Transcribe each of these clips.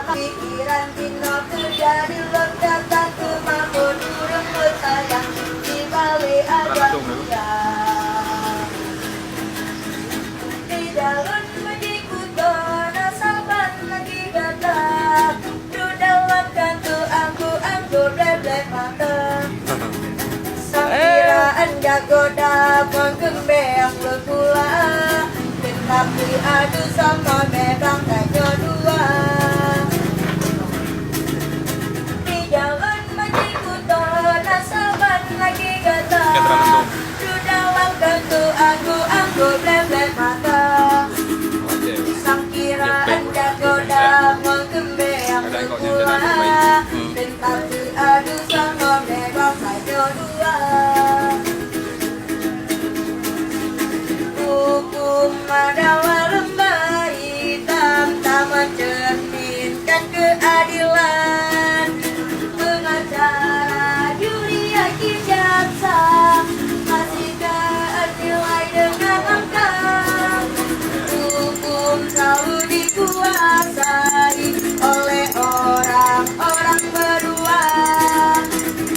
pikiran dino terjadi ledakan kemampuan urang betayang di balik ada hujan di jalan menuju kota saban lagi datang di dalam kantor angku blek mata sampiran jagoda menggembeng bergula tapi adu sama memang hanya dua di jalan menuju kota saban lagi datang di dalam kantor angku blek mata sampiran jagoda menggembeng bergula tapi adu sama memang hanya dua hukum adalah lembah hitam tak mencerminkan keadilan pengacara juri hakim jaksa masih tak nilai dengan angka hukum selalu dikuasai oleh orang-orang beruang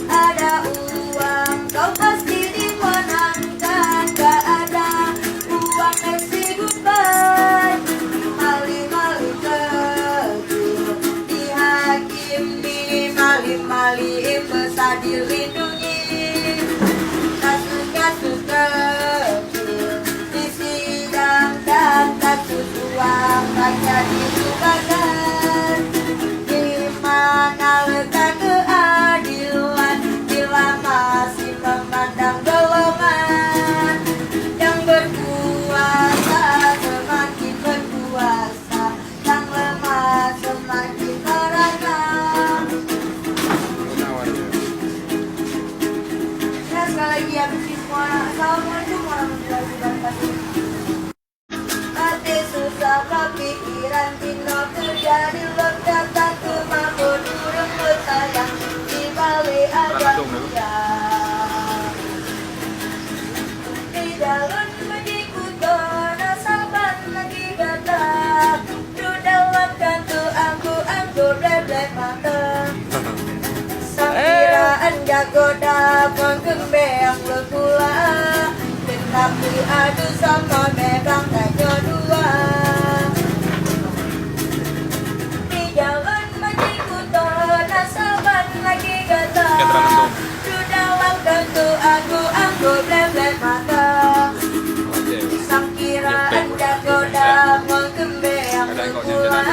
ada uang kau pasti dimenangkan gak ada uang nasi goodbye mali-mali kecil dihakimi mali-mali besar dilindungi kasus-kasus kecil di sidang dan kasus uang banyak ditukarkan di mana letak keadilan bila masih memandang golongan yang berkuasa semakin berkuasa yang lemah semakin meragam. Ya sekali lagi ya semua assalamualaikum warahmatullahi wabarakatuh. Hati susah kepikiran dino terjadi ledakan kemampuan urang betayang di balik ada hujan di jalan menuju kota saban lagi datang di dalam kantor angku blek mata sampiran jagoda menggembeng bergula tapi adu sama memang hanya dua di jalan menuju kota saban lagi datang di dalam kantor angku blek mata sampiran jagoda menggembeng bergula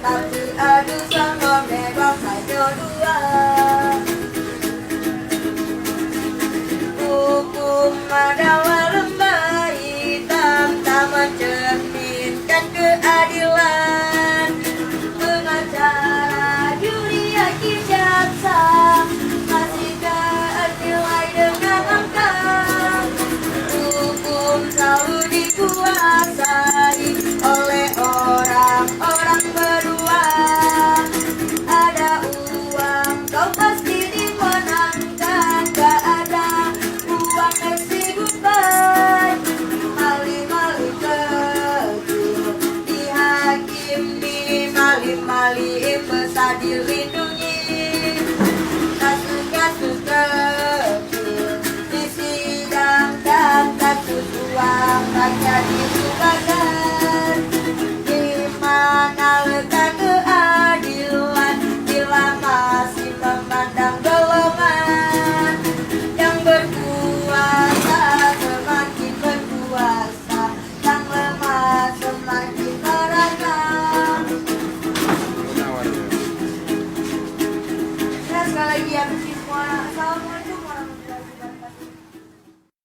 tapi adu sama memang hanya dua hukum adalah lembah hitam tak mencerminkan keadilan pengacara juri hakim jaksa masih tak nilai dengan angka hukum selalu dikuasai oleh orang-orang beruang ada uang kau pasti dimenangkan gak ada uang nasi goodbye mali-mali kecil dihakimi mali-mali besar dilindungi kasus-kasus kecil di sidang dan kasus uang banyak ditukarkan di mana letak keadilan bila masih memandang golongan yang berkuasa semakin berkuasa yang lemah semakin meragam. Ya sekali lagi ya semua assalamualaikum